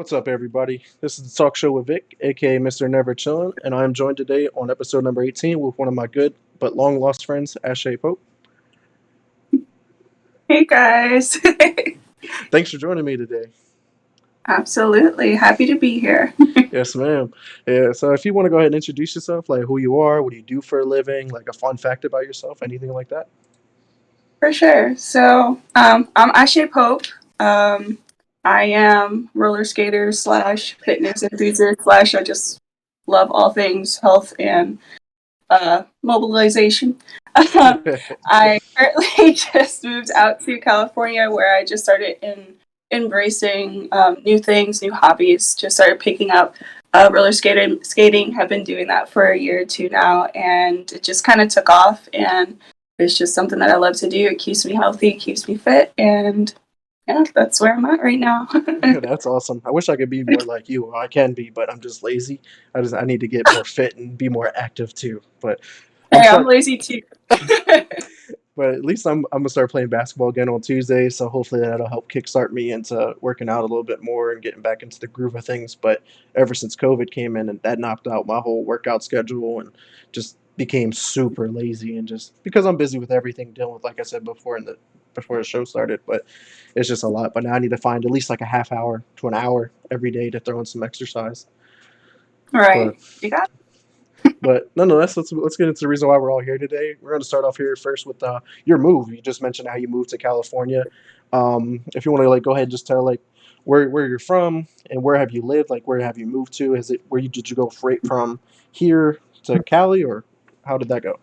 What's up, everybody? This is the Talk Show with Vic, aka Mr. Never Chillin, and I am joined today on episode number 18 with one of my good but long lost friends, Ashe Pope. Hey guys. Thanks for joining me today. Absolutely. Happy to be here. Yes, ma'am. Yeah, so if you want to go ahead and introduce yourself, like who you are, what do you do for a living, like a fun fact about yourself, anything like that? For sure. I'm Ashe Pope. Um, I am roller skater slash fitness enthusiast slash I just love all things health and mobilization. I currently just moved out to California where I just started embracing new things, new hobbies. Just started picking up roller skating. Have been doing that for a year or two now, and it just kind of took off. And it's just something that I love to do. It keeps me healthy, keeps me fit, and yeah, that's where I'm at right now. That's awesome. I wish I could be more like you. Well, I can be, but I'm just lazy. I need to get more fit and be more active too. But I'm Hey, I'm start lazy too. but at least I'm gonna start playing basketball again on Tuesday, so hopefully that'll help kickstart me into working out a little bit more and getting back into the groove of things. But ever since COVID came in, and that knocked out my whole workout schedule, and just became super lazy, and just because I'm busy with everything dealing with, like I said before in the before the show started, but it's just a lot. But now I need to find at least like a half hour to an hour every day to throw in some exercise. But Right. You got nonetheless, let's get into the reason why we're all here today. We're going to start off here first with your move. You just mentioned how you moved to California. If you want to like go ahead and just tell like where you're from and where have you lived, like where have you moved to? Is it where you did you go straight from here to Cali, or how did that go?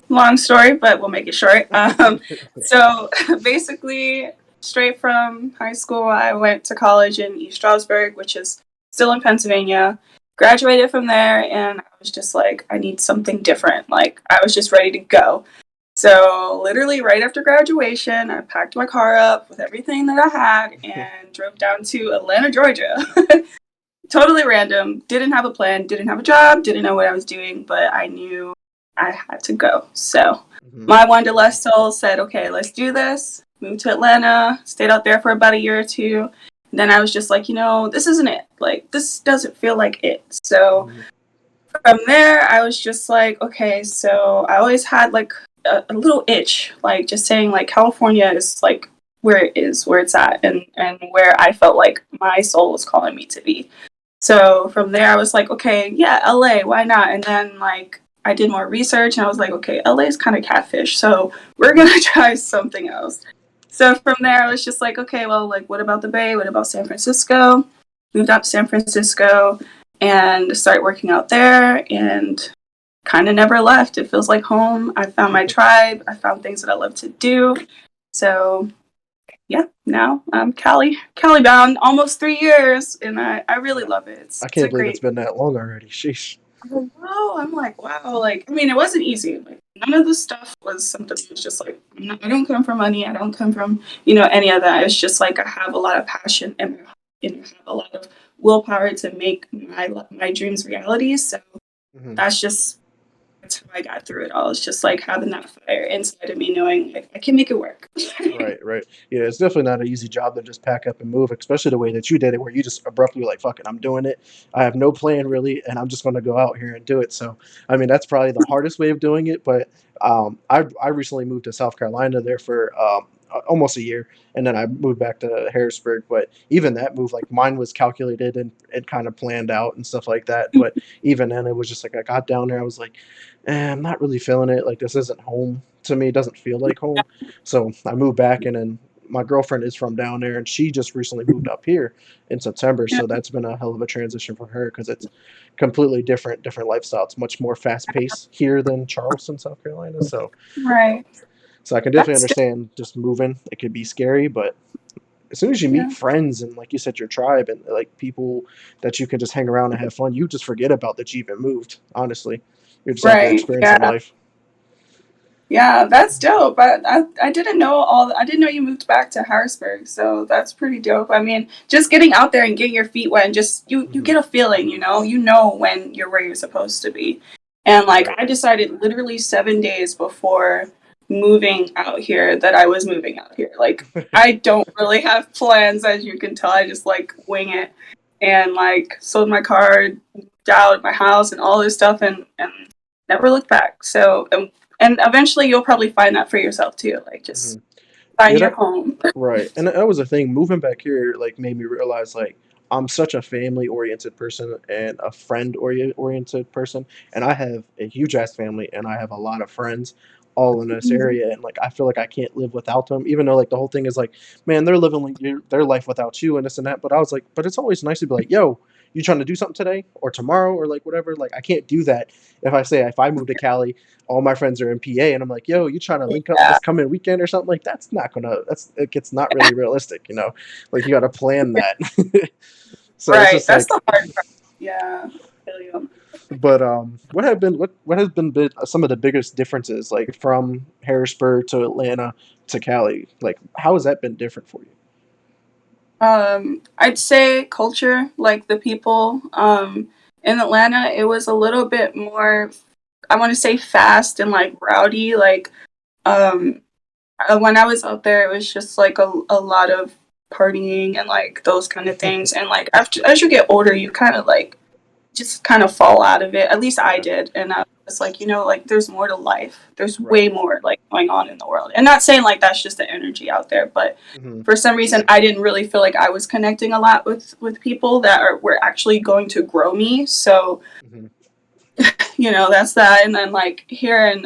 long story, but we'll make it short. So basically, straight from high school, I went to college in East Stroudsburg, which is still in Pennsylvania. Graduated from there, and I was just like, I need something different. Like, I was just ready to go. So, literally, right after graduation, I packed my car up with everything that I had and drove down to Atlanta, Georgia. Totally random. Didn't have a plan, didn't have a job, didn't know what I was doing, but I knew I had to go. So Hmm. my wanderlust soul said, okay, let's do this. Moved to Atlanta, stayed out there for about a year or two. And then I was just like, this isn't it. Like, this doesn't feel like it. So Hmm. from there, I was just like, okay, so I always had like a little itch, like just saying like California is like where it is, where it's at, and where I felt like my soul was calling me to be. So from there, I was like, okay, yeah, LA, why not? And then like I did more research, and I was like, okay, LA is kind of catfish, so we're gonna try something else. So from there, I was just like, okay, well, like, what about the Bay? What about San Francisco? Moved out to San Francisco and started working out there, and kind of never left. It feels like home. I found my tribe. I found things that I love to do. So yeah, now I'm Cali bound, almost 3 years, and I really love it. I It's a can't believe it's great. been that long already. Sheesh. Oh, I'm like, wow. Like, I mean, it wasn't easy. Like, none of the stuff was something that was just like, I don't come from money. I don't come from, any of that. It's just like I have a lot of passion and I have a lot of willpower to make my dreams realities. So Hmm. that's just that's how I got through it all. It's just like having that fire inside of me, knowing like I can make it work. Right, right. Yeah, it's definitely not an easy job to just pack up and move, especially the way that you did it, where you just abruptly were like, fuck it, I'm doing it. I have no plan really, and I'm just going to go out here and do it. So, I mean, that's probably the hardest way of doing it. But I recently moved to South Carolina there for almost a year, and then I moved back to Harrisburg. But even that move, like mine was calculated and kind of planned out and stuff like that. But even then, it was just like I got down there, I was like, I'm not really feeling it. Like this isn't home to me. It doesn't feel like home. So I moved back, and then my girlfriend is from down there, and she just recently moved up here in September. Yeah. So that's been a hell of a transition for her because it's completely different lifestyle. It's much more fast paced here than Charleston, South Carolina. Right. So I can definitely That's understand just moving. It could be scary, but as soon as you meet yeah. friends and like you said, your tribe and like people that you can just hang around and have fun, you just forget about that you even moved. Honestly, you're just out there Right. experiencing Yeah. life. Yeah, that's dope. But I didn't know I didn't know you moved back to Harrisburg, so that's pretty dope. I mean, just getting out there and getting your feet wet and just you Hmm. get a feeling, you know when you're where you're supposed to be. And like Right. I decided literally 7 days before moving out here that I was moving out here. Like, I don't really have plans, as you can tell. I just like wing it, and like sold my car, moved out my house, and all this stuff, and never looked back. So, and eventually you'll probably find that for yourself too. Like, Hmm. just find Yeah, your that home. right. And that was the thing. Moving back here like made me realize like I'm such a family oriented person and a friend oriented person, and I have a huge ass family and I have a lot of friends all in this area, and like I feel like I can't live without them, even though like the whole thing is like, man, they're living like their life without you and this and that. But I was like, but it's always nice to be like, yo, you trying to do something today or tomorrow or like whatever. Like I can't do that if I say if I move to Cali, all my friends are in PA, and I'm like, yo, you trying to link up Yeah, this coming weekend or something? Like that's not gonna. That's it gets not really realistic, you know. Like you got to plan that. So it's right. just That's like, the hard part. Yeah. I feel you. but what has been some of the biggest differences like from Harrisburg to Atlanta to Cali? Like how has that been different for you? I'd say culture, like the people. In Atlanta, it was a little bit more, I want to say fast and like rowdy. Like, um, when I was out there, it was just like a lot of partying and like those kind of things. And like after as you get older, you kind of like just kind of fall out of it. At least I Yeah, did. And I was like, like there's more to life. There's right. way more like going on in the world. And not saying like that's just the energy out there, but Hmm. for some reason I didn't really feel like I was connecting a lot with people that were actually going to grow me. So Hmm. that's that. And then like here in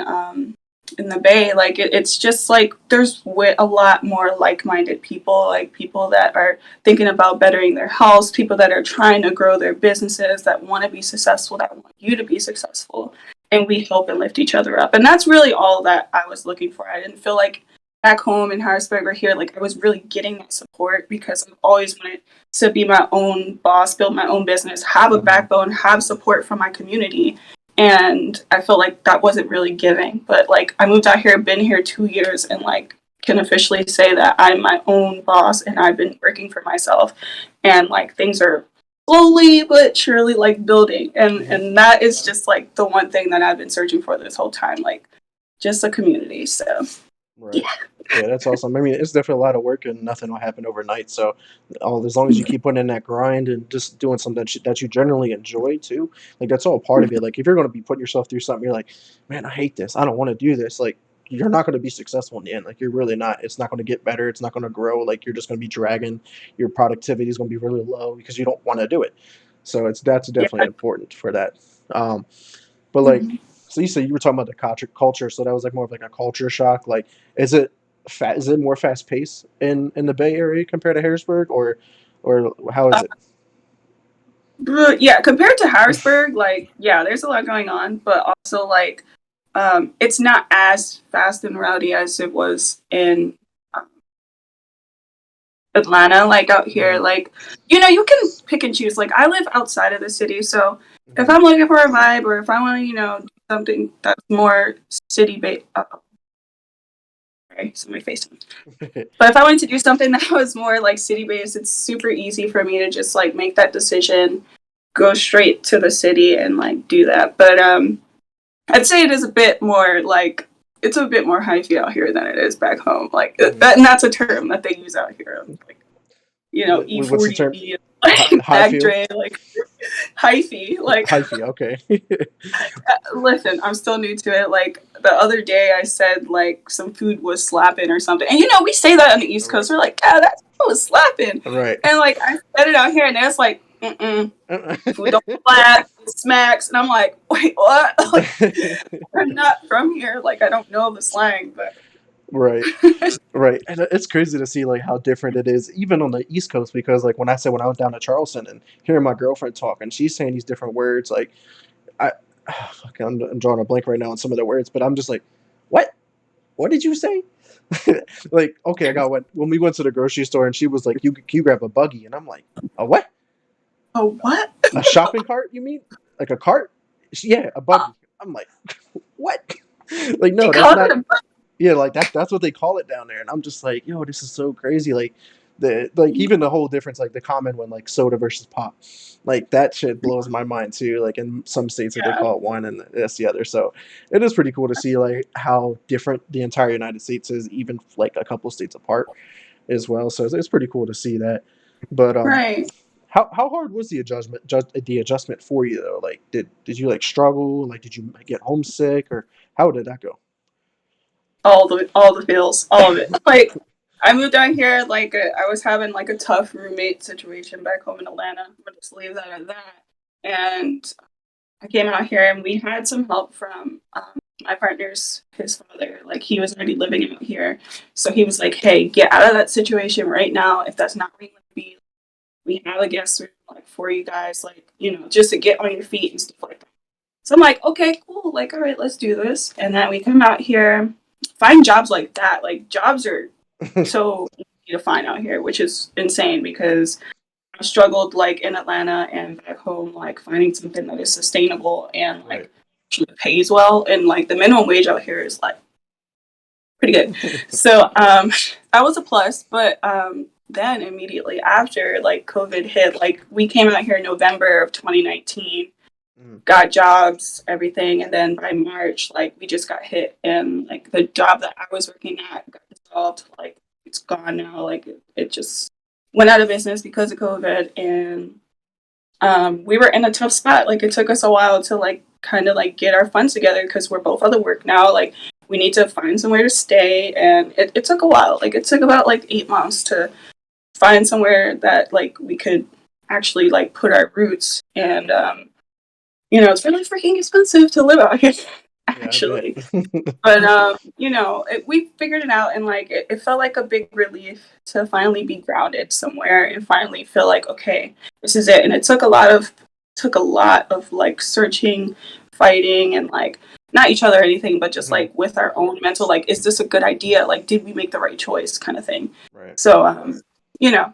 the Bay, like it's just like there's a lot more like-minded people, like people that are thinking about bettering their health, people that are trying to grow their businesses, that want to be successful, that want you to be successful, and we help and lift each other up. And that's really all that I was looking for. I didn't feel like back home in Harrisburg or here, like I was really getting that support because I've always wanted to be my own boss, build my own business, have a Hmm. backbone, have support from my community. And I felt like that wasn't really giving. But like I moved out here, been here 2 years, and like can officially say that I'm my own boss and I've been working for myself, and like things are slowly but surely like building, and Hmm. that is just like the one thing that I've been searching for this whole time, like just a community. So Right. yeah. Yeah, that's awesome. I mean, it's definitely a lot of work, and nothing will happen overnight. So, as long as you keep putting in that grind and just doing something that you generally enjoy too, like that's all part of it. Like if you're going to be putting yourself through something, you're like, man, I hate this. I don't want to do this. Like you're not going to be successful in the end. Like you're really not. It's not going to get better. It's not going to grow. Like you're just going to be dragging. Your productivity is going to be really low because you don't want to do it. So that's Yeah. definitely important for that. Um, but like, Mhm. so you said you were talking about the culture, so that was like more of like a culture shock. Like, is it is it more fast paced in the Bay Area compared to Harrisburg, or how is it? But yeah, compared to Harrisburg, like yeah, there's a lot going on, but also like it's not as fast and rowdy as it was in um, Atlanta. Like out here, Hmm. like you can pick and choose. Like I live outside of the city, so if Hmm. I'm looking for a vibe or if I want to, do something that's more city based. Sorry, somebody FaceTime. But if I wanted to do something that was more like city based, it's super easy for me to just like make that decision, go straight to the city and like do that. But I'd say it is a bit more like it's a bit more hyphy out here than it is back home. Like Hmm. that, and that's a term that they use out here. Like What's the term? E40, like High back feel, drain, like hyphy. Like hyphy. Okay. listen, I'm still new to it. Like the other day, I said like some food was slapping or something, and we say that on the East Right. Coast. We're like, yeah, that was slapping, Right. and like I said it out here, and it's like, food don't slap, it smacks, and I'm like, wait, what? Like I'm not from here. Like I don't know the slang, but Right. Right, and it's crazy to see like how different it is, even on the East Coast. Because like when I went down to Charleston and hearing my girlfriend talk, and she's saying these different words, like I, fuck, I'm drawing a blank right now on some of the words, but I'm just like, what? What did you say? Like, okay, I got what when we went to the grocery store, and she was like, can you grab a buggy? And I'm like, a what? oh what? A shopping cart? You mean like a cart? Yeah, a buggy. I'm like, what? Like, They no, that's call not. it a Yeah, like that's what they call it down there, and I'm just like, yo, this is so crazy. Like, The like even the whole difference, like the common one, like soda versus pop, like that shit blows my mind too. Like in some states that they Yeah. call it one and that's the other. So it is pretty cool to see like how different the entire United States is, even like a couple states apart as well. So it's pretty cool to see that. But Right. how hard was the adjustment for you though? Like did you like struggle? Like did you get homesick or how did that go? All the feels, all of it. Like I moved down here like I was having like a tough roommate situation back home in Atlanta. I'm gonna just leave that at that. And I came out here and we had some help from my partner's his father. Like he was already living out here, so he was like, "Hey, get out of that situation right now. If that's not where you want to be, we have a guest room like for you guys, like just to get on your feet and stuff like that." So I'm like, okay, cool. Like, all right, let's do this. And then we come out here, find jobs like that. Like, jobs are so easy to find out here, which is insane because I struggled like in Atlanta and back home, like finding something that is sustainable and Right. like actually pays well. And like the minimum wage out here is like pretty good. So that was a plus. But then immediately after like COVID hit, like we came out here in November of 2019, Mm, got jobs, everything, and then by March, like we just got hit, and like the job that I was working at got dissolved. Like it's gone now. Like it just went out of business because of COVID, and we were in a tough spot. Like it took us a while to like kind of like get our funds together because we're both out of work now. Like we need to find somewhere to stay, and it took a while. Like it took about like 8 months to find somewhere that like we could actually like put our roots and it's really freaking expensive to live out here, yeah, I bet. actually. But we figured it out, and like it felt like a big relief to finally be grounded somewhere and finally feel like, okay, this is it. And it took a lot of like searching, fighting, and like not each other or anything, but just Mhm, like with our own mental, like, is this a good idea? Like, did we make the right choice, kind of thing. right. So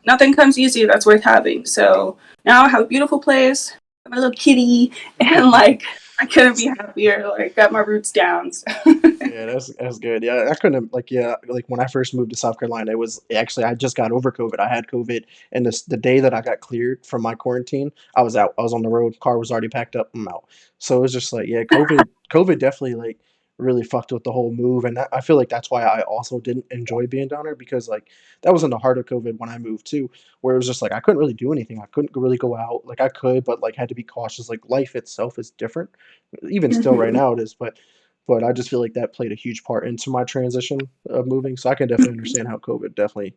nothing comes easy that's worth having. So now I have a beautiful place, my little kitty, and like I couldn't be happier. Like got my roots down. So. Yeah, that's good. Yeah, I couldn't like yeah, like when I first moved to South Carolina, it was actually I just got over COVID. I had COVID, and the day that I got cleared from my quarantine, I was out. I was on the road. Car was already packed up. I'm out. So it was just like yeah, COVID definitely like really fucked with the whole move, and I feel like that's why I also didn't enjoy being down there because like that was in the heart of COVID when I moved too, where it was just like I couldn't really do anything. I couldn't really go out. Like I could, but like had to be cautious. Like life itself is different. Even still, right Hmm. now it is, but I just feel like that played a huge part into my transition of moving. So I can definitely understand how COVID definitely.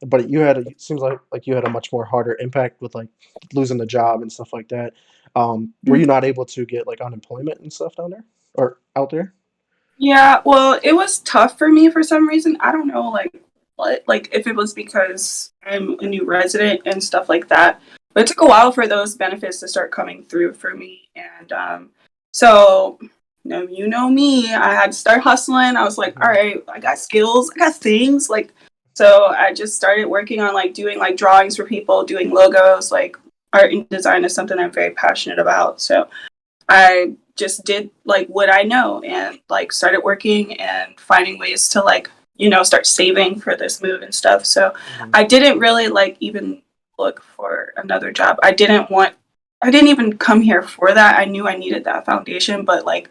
But you had it seems like you had a much more harder impact with like losing the job and stuff like that. Were you not able to get like unemployment and stuff down there or out there? Yeah, well, it was tough for me for some reason. I don't know, like what, like if it was because I'm a new resident and stuff like that. But it took a while for those benefits to start coming through for me, and so you know me, I had to start hustling. I was like, all Hmm. right, I got skills, I got things, like so I just started working on like doing like drawings for people, doing logos, like art and design is something I'm very passionate about. So I just did like what I know and like started working and finding ways to like, start saving for this move and stuff. So Hmm. I didn't really like even look for another job. I didn't even come here for that. I knew I needed that foundation, but like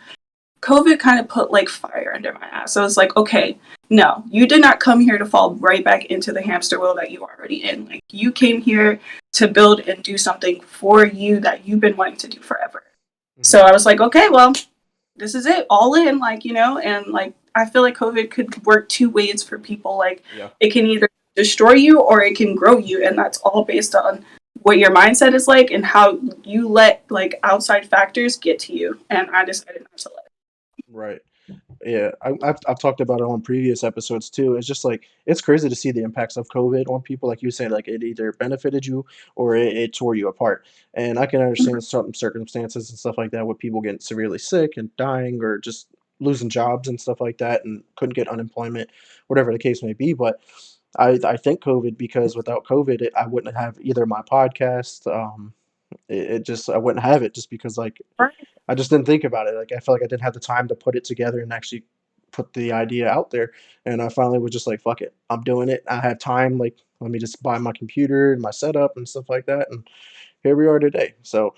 COVID kind of put like fire under my ass. So I was like, okay, no, you did not come here to fall right back into the hamster wheel that you were already in. Like you came here to build and do something for you that you've been wanting to do forever. So Hmm. I was like, okay, well, this is it, all in, like, and like I feel like COVID could work two ways for people. Like Yeah. it can either destroy you or it can grow you, and that's all based on what your mindset is like and how you let like outside factors get to you. And I decided not to let Right. Yeah, I've talked about it on previous episodes too. It's just like it's crazy to see the impacts of COVID on people. Like you said, like it either benefited you or it tore you apart. And I can it. understand certain circumstances and stuff like that with people getting severely sick and dying or just losing jobs and stuff like that and couldn't get unemployment, whatever the case may be. But I think COVID because without COVID, I wouldn't have either my podcast. It just I wouldn't have it just because like Right. I just didn't think about it. Like I felt like I didn't have the time to put it together and actually put the idea out there. And I finally was just like, fuck it, I'm doing it. I have time. Like let me just buy my computer and my setup and stuff like that, and here we are today. So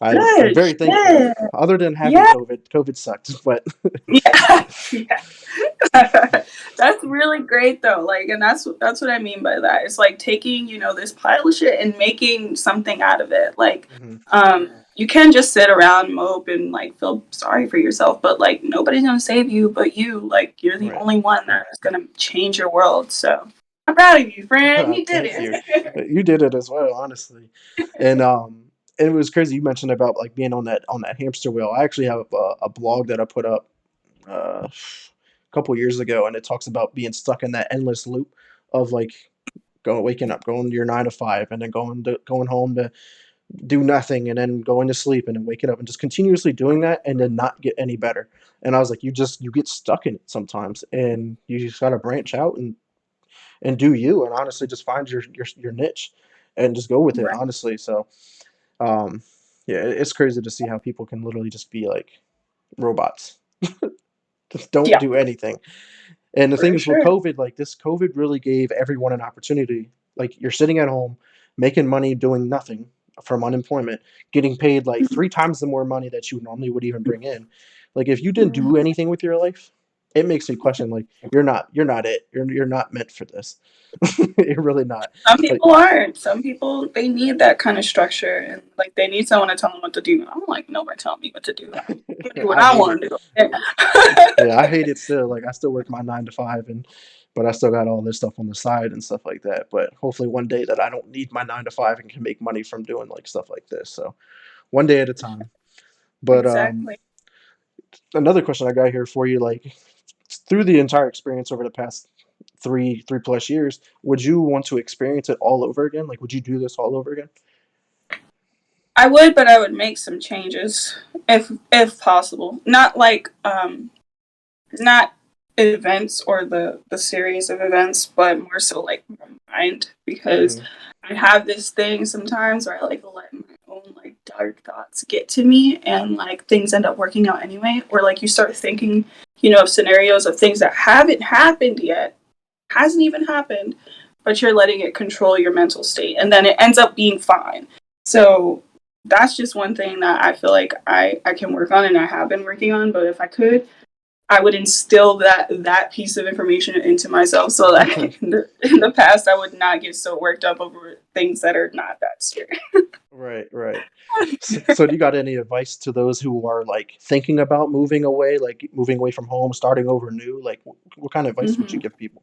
I'm Good very thankful. shit. Other than having Yeah. COVID sucked, but Yeah. Yeah. That's really great though. Like, and that's what I mean by that. It's like taking, this pile of shit and making something out of it. Like, Mhm. you can't just sit around, mope, and like feel sorry for yourself, but like nobody's gonna save you but you. Like, you're the Right. only one that is gonna change your world. So I'm proud of you, friend. You did Thank you. it. You did it as well, honestly. And it was crazy you mentioned about like being on that hamster wheel. I actually have a blog that I put up a couple years ago, and it talks about being stuck in that endless loop of like waking up, going to your 9 to 5, and then going home to do nothing, and then going to sleep, and then waking up, and just continuously doing that, and then not get any better. And I was like, you get stuck in it sometimes, and you just gotta branch out and do you, and honestly just find your niche, and just go with it. Right. Honestly, so um, yeah, it's crazy to see how people can literally just be like robots, just don't Yeah, do anything. And the thing for is with sure. COVID, like this COVID really gave everyone an opportunity. Like you're sitting at home, making money doing nothing from unemployment, getting paid like 3 times the more money that you normally would even bring in. Like if you didn't do anything with your life, it makes me question like you're not it. You're not meant for this. You're really not. Some Like people aren't. Some people, they need that kind of structure, and like they need someone to tell them what to do. I'm like, nobody tell me what to do. I'm gonna do what I I hate it. want to do. Yeah. Yeah, I hate it still. Like I still work my 9 to 5, and but I still got all this stuff on the side and stuff like that. But hopefully one day that I don't need my 9 to 5 and can make money from doing like stuff like this. So one day at a time. But Exactly. another question I got here for you, like through the entire experience over the past three plus years, would you want to experience it all over again? Like would you do this all over again? I would, but I would make some changes if possible. Not events or the series of events, but more so like my mind, because Hmm. I have this thing sometimes where I like let my own like dark thoughts get to me, and like things end up working out anyway, or like you start thinking, of scenarios of things that haven't happened yet, hasn't even happened, but you're letting it control your mental state, and then it ends up being fine. So that's just one thing that I feel like I can work on, and I have been working on. But if I could, I would instill that piece of information into myself, so that in the past I would not get so worked up over things that are not that scary. Right, right. So, do you got any advice to those who are like thinking about moving away, like moving away from home, starting over new? Like, what kind of advice would you Hmm. give people?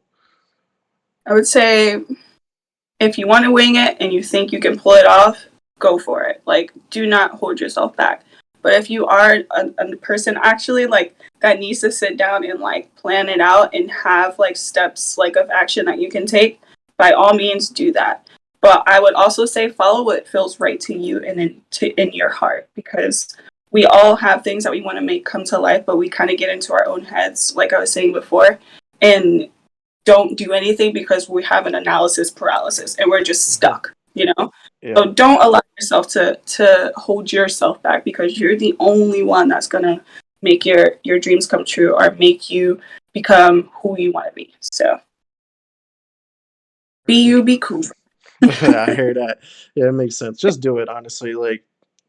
I would say if you want to wing it and you think you can pull it off, go for it. Like, do not hold yourself back. But if you are a person actually like that needs to sit down and like plan it out and have like steps like of action that you can take, by all means do that. But I would also say follow what feels right to you and in your heart, because we all have things that we want to make come to life, but we kind of get into our own heads, like I was saying before, and don't do anything because we have an analysis paralysis and we're just Hmm. stuck. Yeah. So don't allow yourself to hold yourself back, because you're the only one that's gonna make your dreams come true or make you become who you want to be. So be you, be cool. I hear that. Yeah, it makes sense. Just do it, honestly. Like,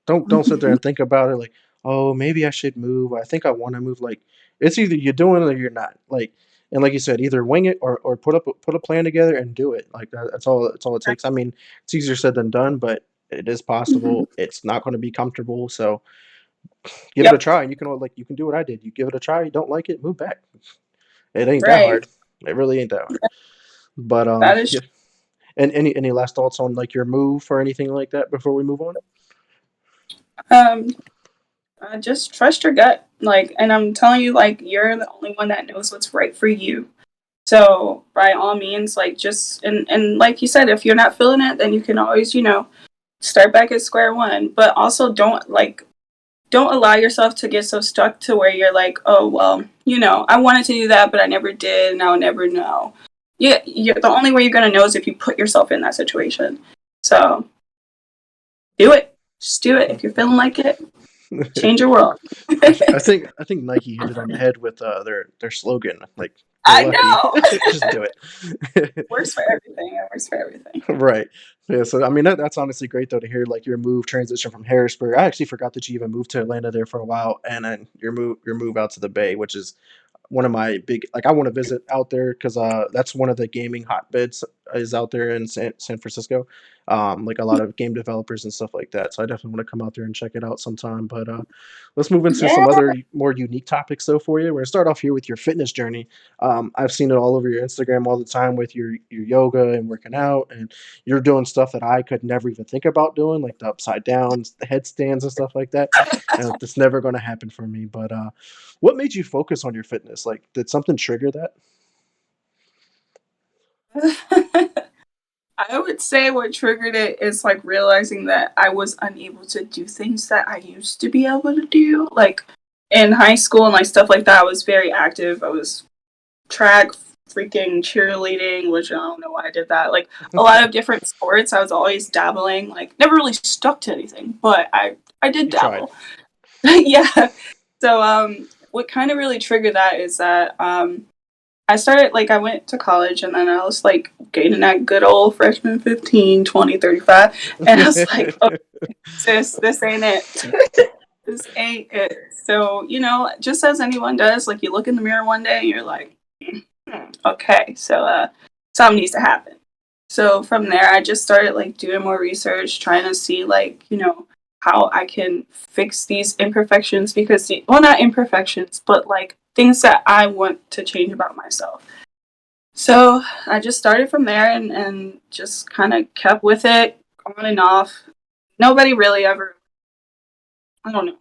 don't sit there and think about it. Like, oh, maybe I should move. I think I want to move. Like, it's either you're doing it or you're not. Like, and like you said, either wing it or put a plan together and do it. Like that's all. That's all it takes. I mean, it's easier said than done, but it is Mhm. possible. It's not going to be comfortable. So give it a Yep. try. And you can do what I did. You give it a try. You don't like it, move back. It ain't that Right. hard. It really ain't that hard. But That is yeah. And any last thoughts on like your move or anything like that before we move on? um just trust your gut. Like, and I'm telling you, like, you're the only one that knows what's right for you. So by all means, like, just and like you said, if you're not feeling it, then you can always, start back at square one. But also don't allow yourself to get so stuck to where you're like, oh well, I wanted to do that, but I never did, and I'll never know. Yeah, the only way you're gonna know is if you put yourself in that situation. So do it. Just do it. If you're feeling like it, change your world. I think Nike hit it on the head with their slogan. Like You're I lucky. know. Just do it. Works for everything. It works for everything. Right. Yeah. So I mean, that's honestly great though to hear like your move transition from Harrisburg. I actually forgot that you even moved to Atlanta there for a while, and then your move out to the Bay, which is one of my big like I want to visit out there because that's one of the gaming hotbeds is out there in San Francisco. Like a lot of game developers and stuff like that. So I definitely want to come out there and check it out sometime. But let's move into Yeah. some other more unique topics though for you. We're gonna start off here with your fitness journey. I've seen it all over your Instagram all the time with your yoga and working out, and you're doing stuff that I could never even think about doing, like the upside downs, the headstands, and stuff like that. And it's never going to happen for me. But what made you focus on your fitness? Like, did something trigger that? I would say what triggered it is like realizing that I was unable to do things that I used to be able to do. Like in high school and like stuff like that, I was very active. I was track, freaking cheerleading, which I don't know why I did that. Like a lot of different sports, I was always dabbling. Like never really stuck to anything, but I did You tried. dabble. Yeah. So what kind of really triggered that is that I started like I went to college and then I was like gaining that good old freshman 15, 20, 35, and I was like, oh sis, this ain't it. This ain't it. So, just as anyone does, like you look in the mirror one day and you're like, okay, so something needs to happen. So from there I just started like doing more research, trying to see like, how I can fix these imperfections because well not imperfections, but like things that I want to change about myself. So I just started from there and just kind of kept with it on and off. Nobody really ever, I don't know,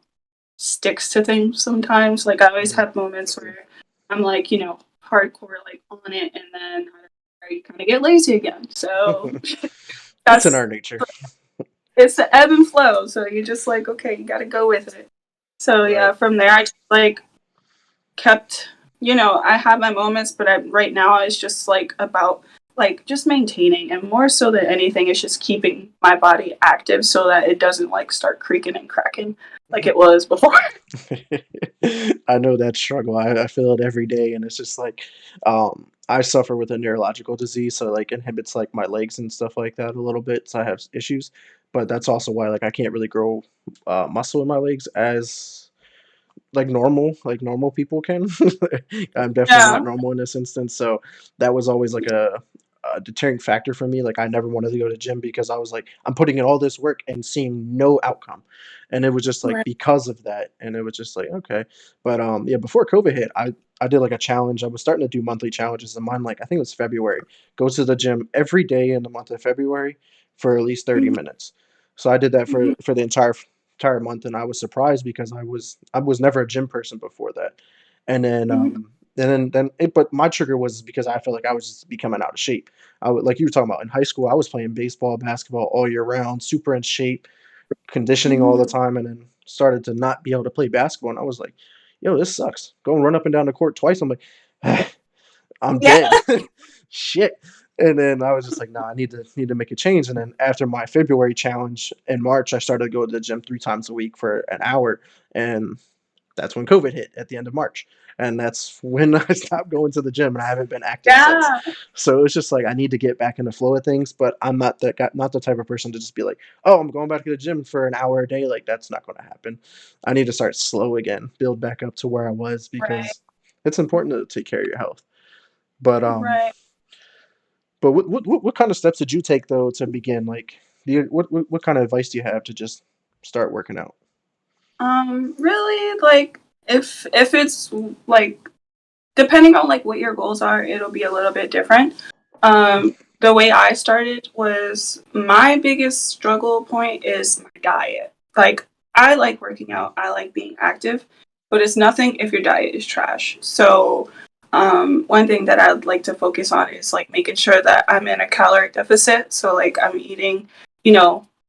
sticks to things sometimes. Like I always Mhm. have moments where I'm like, hardcore like on it and then you kind of get lazy again. So It's in that's our nature. it's the ebb and flow. So you're just like, okay, you got to go with it. So Right. yeah, from there I just like kept, I have my moments, but right now it's just like about like just maintaining and more so than anything, it's just keeping my body active so that it doesn't like start creaking and cracking like it was before. I know that struggle. I feel it every day, and it's just like I suffer with a neurological disease, so like inhibits like my legs and stuff like that a little bit. So I have issues, but that's also why like I can't really grow muscle in my legs as like normal people can. I'm definitely not Yeah. normal in this instance. So that was always like a deterring factor for me. Like I never wanted to go to gym because I was like, I'm putting in all this work and seeing no outcome. And it was just like Right. because of that. And it was just like, okay. But yeah, before COVID hit, I did like a challenge. I was starting to do monthly challenges and mine like I think it was February. Go to the gym every day in the month of February for at least 30 Mhm. minutes. So I did that Mhm. for the entire month, and I was surprised because I was never a gym person before that. And then Mhm. but my trigger was because I felt like I was just becoming out of shape. I would like you were talking about in high school, I was playing baseball, basketball all year round, super in shape, conditioning all the Mhm. time, and then started to not be able to play basketball. And I was like, yo, this sucks. Go and run up and down the court twice. I'm like, I'm Yeah. dead. Shit. And then I was just like, nah, I need to make a change. And then after my February challenge in March, I started to go to the gym 3 times a week for an hour. And that's when COVID hit at the end of March. And that's when I stopped going to the gym and I haven't been active since. Yeah. So it's just like I need to get back in the flow of things, but I'm not the type of person to just be like, oh, I'm going back to the gym for an hour a day. Like that's not gonna happen. I need to start slow again, build back up to where I was Right. because it's important to take care of your health. But Right. what kind of steps did you take though to begin? Like, what kind of advice do you have to just start working out? Really, like if it's like depending on like what your goals are, it'll be a little bit different. The way I started was my biggest struggle point is my diet. Like I like working out, I like being active, but it's nothing if your diet is trash. So one thing that I'd like to focus on is like making sure that I'm in a calorie deficit. So like I'm eating,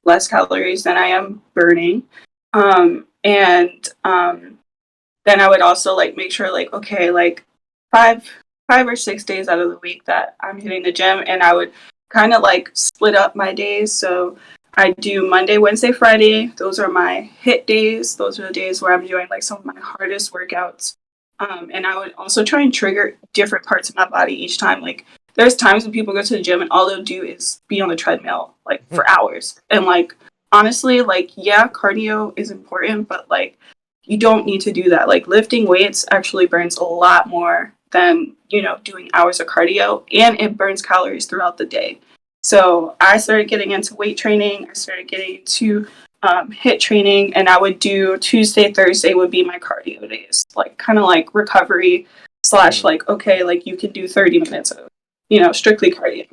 less calories than I am burning. And then I would also like make sure like okay like five 5 or 6 days out of the week that I'm hitting the gym, and I would kind of like split up my days. So I do Monday, Wednesday, Friday. Those are my hit days. Those are the days where I'm doing like some of my hardest workouts. And I would also try and trigger different parts of my body each time. Like there's times when people go to the gym and all they'll do is be on the treadmill like for hours. And like honestly, like yeah, cardio is important, but like you don't need to do that. Like lifting weights actually burns a lot more than, you know, doing hours of cardio, and it burns calories throughout the day. So I started getting into weight training. I started getting into hit training, and I would do Tuesday, Thursday would be my cardio days, like kind of like recovery slash Mm. like, okay, like you can do 30 minutes of, you know, strictly cardio.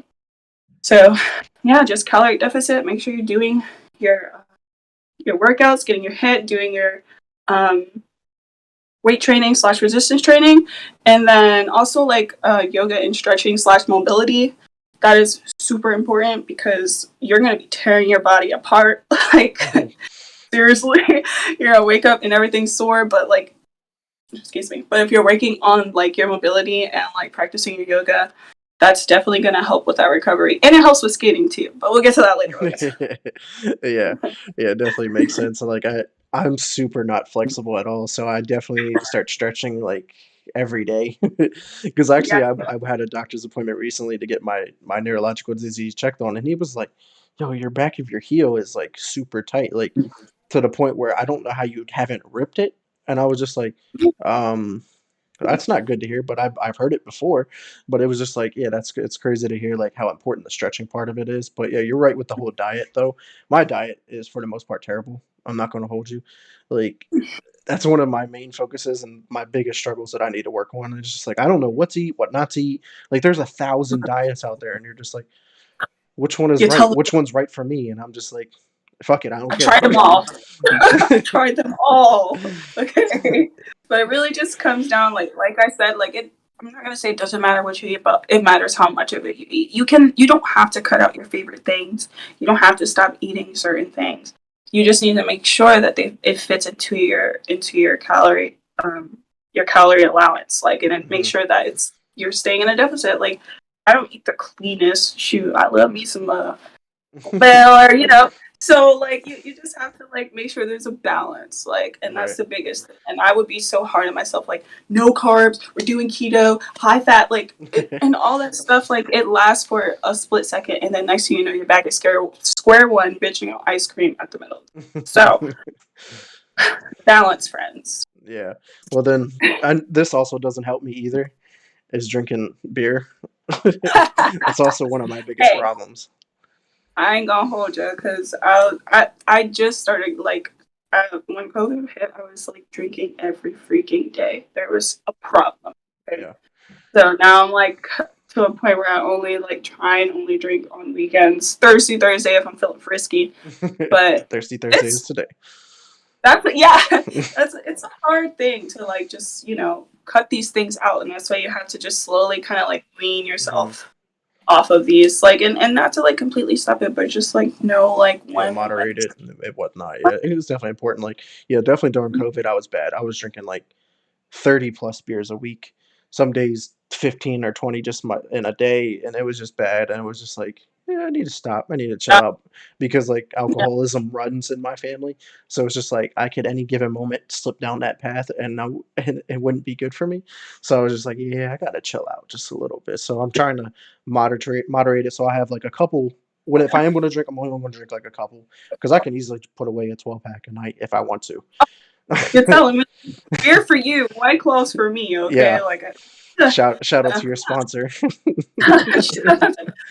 So yeah, just calorie deficit. Make sure you're doing your workouts, getting your hit, doing your um, weight training slash resistance training, and then also like yoga and stretching slash mobility. That is super important because you're gonna be tearing your body apart. Like seriously, you're gonna wake up and everything's sore. But like, excuse me. But if you're working on like your mobility and like practicing your yoga, that's definitely gonna help with that recovery, and it helps with skating too. But we'll get to that later, guys. Yeah, yeah, it definitely makes sense. Like I'm super not flexible at all, so I definitely need to start stretching like every day. Because actually, Yeah, I had a doctor's appointment recently to get my neurological disease checked on, and he was like, "Yo, your back of your heel is like super tight, like to the point where I don't know how you haven't ripped it." And I was just like, um. That's not good to hear, but I've heard it before. But it was just like, yeah, it's crazy to hear like how important the stretching part of it is. But yeah, you're right with the whole diet though. My diet is for the most part terrible. I'm not gonna hold you. Like that's one of my main focuses and my biggest struggles that I need to work on. It's just like I don't know what to eat, what not to eat. Like there's 1,000 diets out there, and you're just like, which one is you right? tell. Which one's right for me? And I'm just like, fuck it, I don't I care. tried them Fuck it. all. I tried them all. Okay. But it really just comes down like I said, like it I'm not gonna say it doesn't matter what you eat, but it matters how much of it you eat. You don't have to cut out your favorite things. You don't have to stop eating certain things. You just need to make sure that it fits into your calorie allowance. Like and then make Mhm. sure that it's you're staying in a deficit. Like I don't eat the cleanest. Shoot, I love me some well, or you know, so like you just have to like make sure there's a balance, like, and that's Right. the biggest thing. And I would be so hard on myself, like no carbs, we're doing keto, high fat, like and all that stuff. Like it lasts for a split second, and then next thing you know, you're back at square one, bitching out ice cream at the middle. So balance, friends. Yeah. Well, then, and this also doesn't help me either, is drinking beer. That's also one of my biggest Hey, problems. I ain't gonna hold you because I just started like when COVID hit, I was like drinking every freaking day. There was a problem. Okay? Yeah. So now I'm like to a point where I only like try and only drink on weekends. Thursday if I'm feeling frisky. But Thirsty Thursday is it's today. yeah, that's it's a hard thing to like just, you know, cut these things out, and that's why you have to just slowly kind of like wean Hmm. yourself off of these, like, and not to like completely stop it, but just like know like Yeah, when moderate it and whatnot. Yeah, it was definitely important. Like, yeah, definitely during COVID, I was bad. I was drinking like 30 plus beers a week. Some days 15 or 20 just in a day, and it was just bad. And it was just like, yeah, I need to stop. I need to chill out because like yeah, alcoholism runs in my family. So it's just like I could any given moment slip down that path, and and it wouldn't be good for me. So I was just like, yeah, I gotta chill out just a little bit. So I'm trying to moderate it. So I have like a couple. When if I am gonna drink, I'm only gonna drink like a couple because I can easily put away a 12 pack a night if I want to. you're telling me beer for you, white claws for me, okay, Yeah. like Shout out to your sponsor.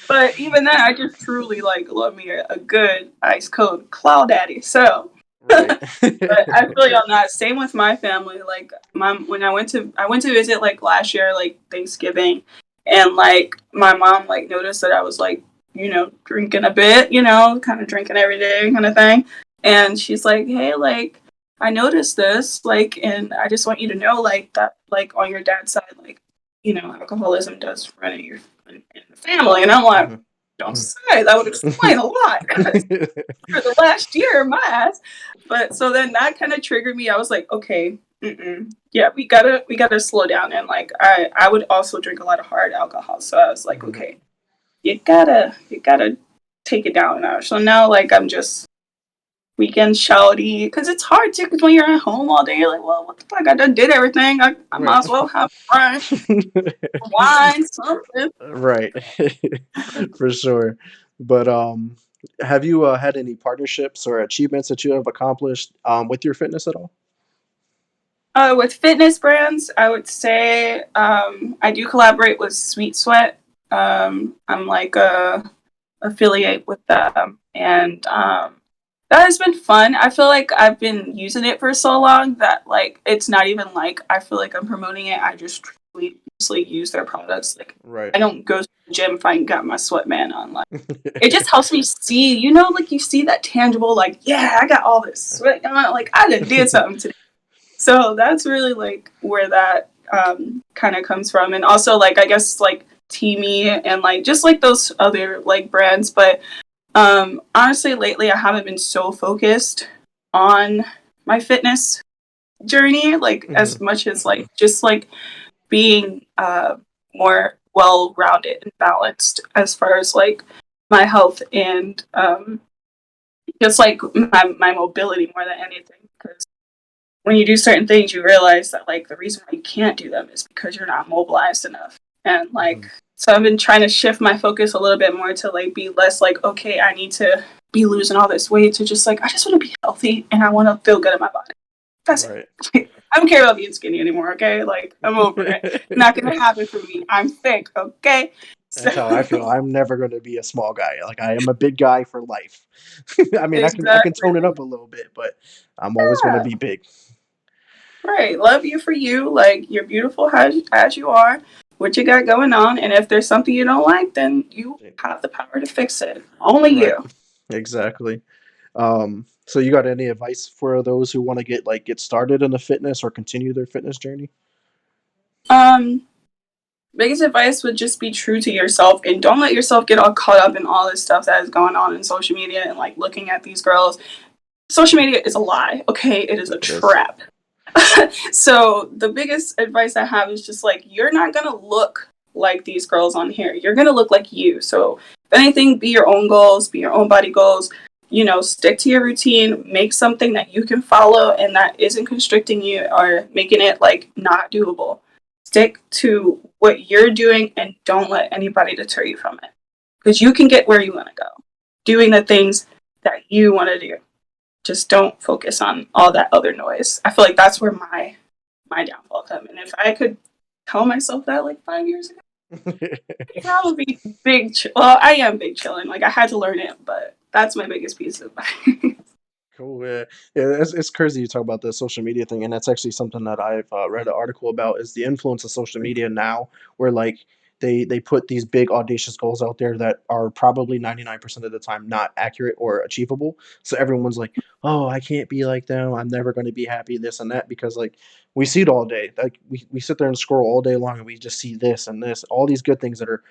but even then I just truly like love me a good ice cold cloud daddy. So Right. but I feel you on that. Same with my family. Like my when I went to visit like last year, like Thanksgiving, and like my mom like noticed that I was like, you know, drinking a bit, you know, kind of drinking every day kind of thing. And she's like, hey, like I noticed this, like, and I just want you to know, like that, like on your dad's side, like, you know, alcoholism does run in the family. And I'm like, Mhm. don't say that would explain a lot. For the last year, my ass. But so then that kind of triggered me. I was like, okay, yeah, we gotta slow down. And like I would also drink a lot of hard alcohol, so I was like, Mhm. okay, you gotta take it down now. So now like I'm just weekend shouty, because it's hard too. Because when you're at home all day, you're like, well, what the fuck? I done did everything. I might Right. as well have fun, wine, something. Right. For sure. But have you had any partnerships or achievements that you have accomplished with your fitness at all? With fitness brands, I would say I do collaborate with Sweet Sweat. I'm like a affiliate with them, and that has been fun. I feel like I've been using it for so long that like it's not even like I feel like I'm promoting it. I just truly use their products. Like Right. I don't go to the gym if I ain't got my sweatband on. Like it just helps me see, like you see that tangible, like yeah, I got all this sweat on. Like I done did something today. So that's really like where that kind of comes from, and also like I guess like Teamy and like just like those other like brands, but honestly, lately I haven't been so focused on my fitness journey, like Hmm. as much as like just like being more well rounded and balanced as far as like my health and just like my mobility more than anything. Because when you do certain things, you realize that like the reason why you can't do them is because you're not mobilized enough. And like, Hmm. so I've been trying to shift my focus a little bit more to like be less like, okay, I need to be losing all this weight to just like, I just want to be healthy and I want to feel good in my body. That's Right. it. I don't care about being skinny anymore. Okay. Like I'm over it. Not going to happen for me. I'm thick. Okay. So That's how I feel. I'm never going to be a small guy. Like I am a big guy for life. I mean, I can exactly. tone it up a little bit, but I'm always going to Yeah. be big. Right. Love you for you. Like you're beautiful as you are. What you got going on, and if there's something you don't like, then you have the power to fix it. Only Right. you. Exactly. So you got any advice for those who want to get started in the fitness or continue their fitness journey? Um, Biggest advice would just be true to yourself and don't let yourself get all caught up in all this stuff that is going on in social media and like looking at these girls. Social media is a lie. Okay, it is a It is. trap. So the biggest advice I have is just like you're not gonna look like these girls on here. You're gonna look like you. So if anything, be your own goals, be your own body goals. Stick to your routine, make something that you can follow and that isn't constricting you or making it like not doable. Stick to what you're doing and don't let anybody deter you from it. Because you can get where you want to go. Doing the things that you want to do, just don't focus on all that other noise. I feel like that's where my downfall come. And if I could tell myself that like 5 years ago, I'd probably be big. Well, I am big chilling. Like I had to learn it, but that's my biggest piece of advice. Cool. Yeah, yeah. It's crazy you talk about the social media thing, and that's actually something that I've read an article about is the influence of social media now, where like they put these big audacious goals out there that are probably 99% of the time not accurate or achievable. So everyone's like, "Oh, I can't be like them. I'm never going to be happy." This and that because like we see it all day. Like we sit there and scroll all day long, and we just see this and this, all these good things that are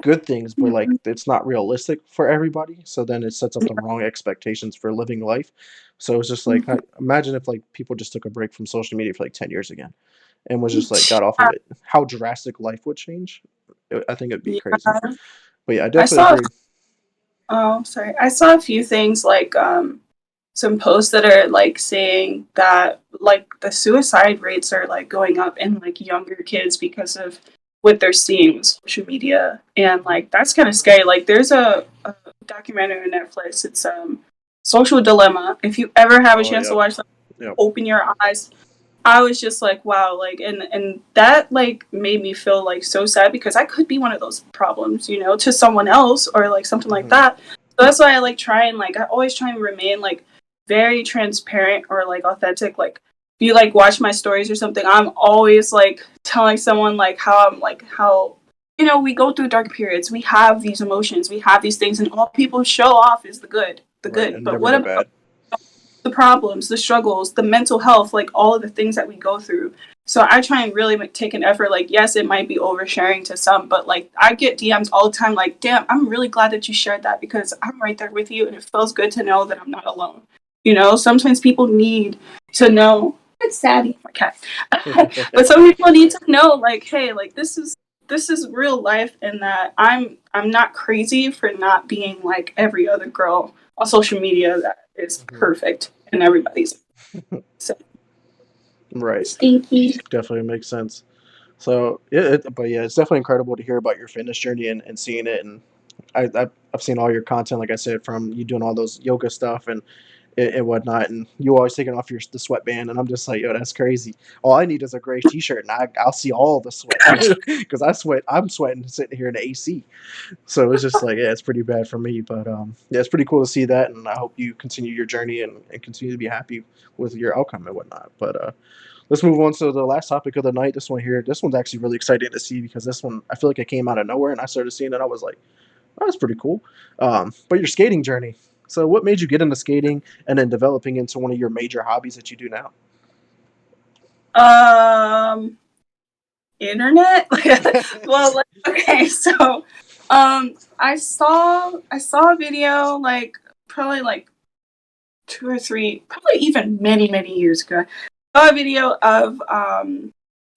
good things, but like it's not realistic for everybody. So then it sets up the wrong expectations for living life. So it's just like imagine if like people just took a break from social media for like 10 years again and was just like got off of it. How drastic life would change. I think it'd be Yeah, crazy. But yeah, I I definitely saw. agree. Oh, sorry. I saw a few things like some posts that are like saying that like the suicide rates are like going up in like younger kids because of what they're seeing on social media, and like that's kind of scary. Like there's a documentary on Netflix. It's Social Dilemma. If you ever have a Oh chance to yeah. watch that, Yeah. open your eyes. I was just like, wow, like, and that like made me feel like so sad because I could be one of those problems, to someone else or like something like Hmm. that. So that's why I like try and like I always try and remain like very transparent or like authentic. Like if you like watch my stories or something, I'm always like telling someone like how we go through dark periods. We have these emotions, we have these things, and all people show off is the Right. good. And But never what the about bad. the problems, the struggles, the mental health, like all of the things that we go through. So I try and really take an effort. Like, yes, it might be oversharing to some, but like I get DMs all the time, like, damn, I'm really glad that you shared that because I'm right there with you. And it feels good to know that I'm not alone. Sometimes people need to know. It's Sadie, my cat. But some people need to know, like, hey, like this is real life, and that I'm not crazy for not being like every other girl on social media that is Mhm. perfect in everybody's. So Right. stinky. Definitely makes sense. So yeah, but yeah, it's definitely incredible to hear about your fitness journey and seeing it. And I've seen all your content, like I said, from you doing all those yoga stuff and whatnot. And you always taking off the sweatband, and I'm just like, yo, that's crazy. All I need is a gray t-shirt, and I'll see all the sweat because I sweat. I'm sweating sitting here in the AC. So it's just like, yeah, it's pretty bad for me. But yeah, it's pretty cool to see that, and I hope you continue your journey and continue to be happy with your outcome and whatnot. But let's move on to the last topic of the night. This one here, this one's actually really exciting to see because this one I feel like it came out of nowhere, and I started seeing it. I was like, oh, that's pretty cool. But your skating journey. So, what made you get into skating and then developing into one of your major hobbies that you do now? Um, internet. Well, like, okay, so I saw a video like probably like 2 or 3, probably even many years ago. I saw a video of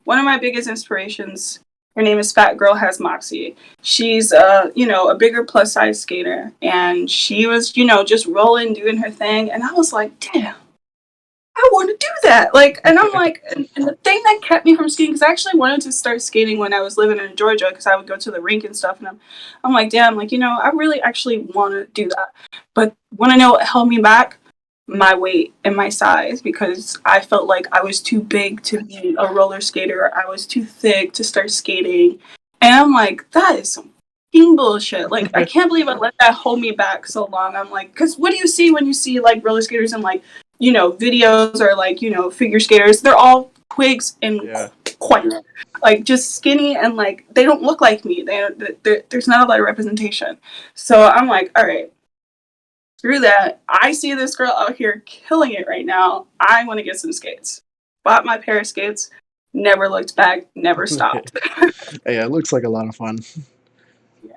one of my biggest inspirations. Her name is Fat Girl Has Moxie. She's a bigger plus size skater, and she was just rolling, doing her thing, and I was like, damn, I want to do that. Like, and I'm like, and the thing that kept me from skating, because I actually wanted to start skating when I was living in Georgia, because I would go to the rink and stuff. And I'm like, damn, like, I really actually want to do that. But when I know what held me back, my weight and my size, because I felt like I was too big to be a roller skater. I was too thick to start skating. And I'm like, that is some fucking bullshit. Like, I can't believe I let that hold me back so long. I'm like, because what do you see when you see like roller skaters and like, videos or like, figure skaters? They're all twigs and Yeah. quite like just skinny and like they don't look like me. There's not a lot of representation. So I'm like, all right, screw that. I see this girl out here killing it right now. I want to get some skates. Bought my pair of skates. Never looked back. Never stopped. Yeah, it looks like a lot of fun. Yeah,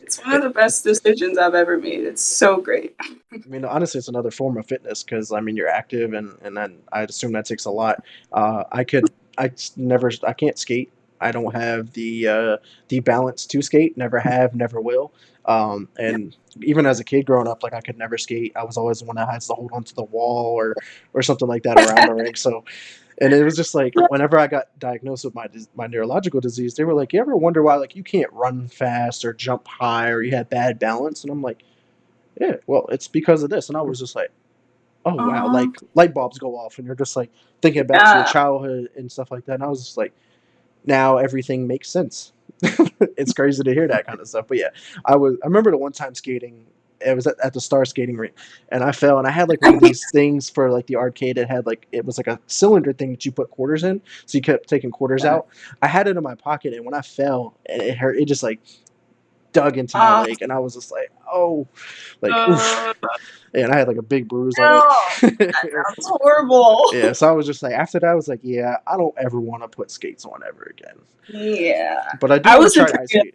it's one of the best decisions I've ever made. It's so great. I mean, honestly, it's another form of fitness because I mean you're active, and then I assume that takes a lot. I could, I can't skate. I don't have the balance to skate. Never have, never will. And even as a kid growing up, like I could never skate. I was always the one that has to hold onto the wall or something like that around the rink. So, and it was just like whenever I got diagnosed with my neurological disease, they were like, "You ever wonder why like you can't run fast or jump high or you have bad balance?" And I'm like, yeah, well, it's because of this. And I was just like, oh wow, Um, like light bulbs go off, and you're just like thinking back to your yeah. childhood and stuff like that. And I was just like, now everything makes sense. It's crazy to hear that kind of stuff. But yeah, I remember the one time skating. It was at the Star Skating Rink, and I fell, and I had like one of these things for like the arcade. It had like it was like a cylinder thing that you put quarters in, so you kept taking quarters Yeah. out. I had it in my pocket, and when I fell, it hurt. It just like dug into my Uh, leg, and I was just like, oh, like oof, uh, and I had like a big bruise on no, it. that's horrible. Yeah, so I was just like, after that, I was like, yeah, I don't ever want to put skates on ever again. Yeah. But I do I want to was try ice afraid. skating.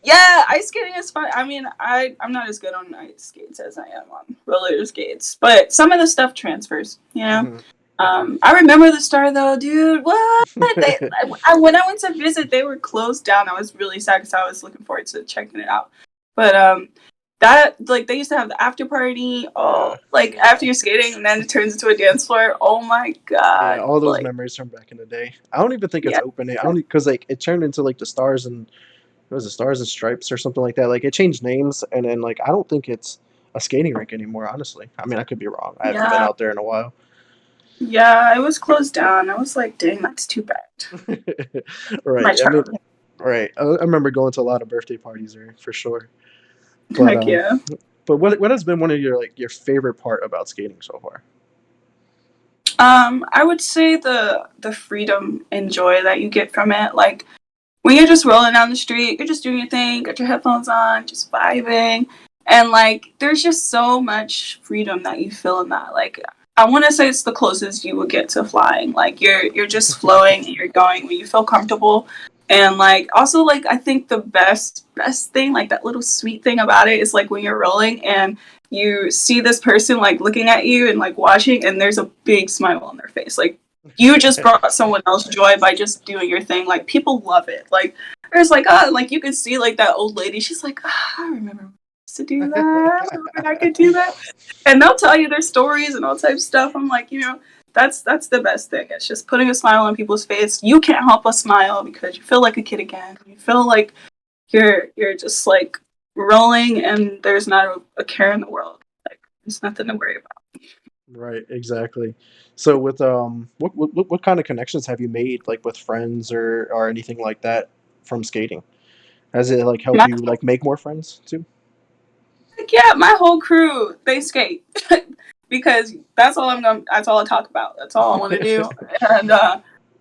Yeah, ice skating is fun. I mean, I'm not as good on ice skates as I am on roller skates, but some of the stuff transfers. Hmm. I remember the Star though, dude. What? When I went to visit, they were closed down. I was really sad because I was looking forward to checking it out. But that like they used to have the after party. Yeah, Oh, like after you're skating, and then it turns into a dance floor. Oh my yeah, god! all those Like memories from back in the day. I don't even think it's yeah, open. I don't because like it turned into like the stars and it was the Stars and Stripes or something like that. Like it changed names, and then like I don't think it's a skating rink anymore. Honestly, I mean I could be wrong. I haven't been yeah, out there in a while. yeah. It was closed down. I was like, dang, that's too bad. My Right. I mean, childhood. right. I remember going to a lot of birthday parties there for sure. But Heck yeah. what has been one of your like your favorite part about skating so far? I would say the freedom and joy that you get from it. Like when you're just rolling down the street, you're just doing your thing, got your headphones on, just vibing, and like there's just so much freedom that you feel in that. Like I want to say it's the closest you would get to flying. Like you're just flowing and you're going when you feel comfortable. And like also like I think the best thing, like that little sweet thing about it is like when you're rolling and you see this person like looking at you and like watching and there's a big smile on their face. Like you just brought someone else joy by just doing your thing. Like people love it. Like there's like like you could see like that old lady. She's like, I remember used to do that. Remember I could do that? And they'll tell you their stories and all types of stuff. I'm like, that's the best thing. It's just putting a smile on people's face. You can't help but smile because you feel like a kid again. You feel like you're just like rolling and there's not a care in the world. Like there's nothing to worry about. Right, exactly. So with what kind of connections have you made like with friends or anything like that from skating? Has it like helped My you like make more friends too? Like, yeah, my whole crew they skate because that's all I talk about. That's all I want to do. And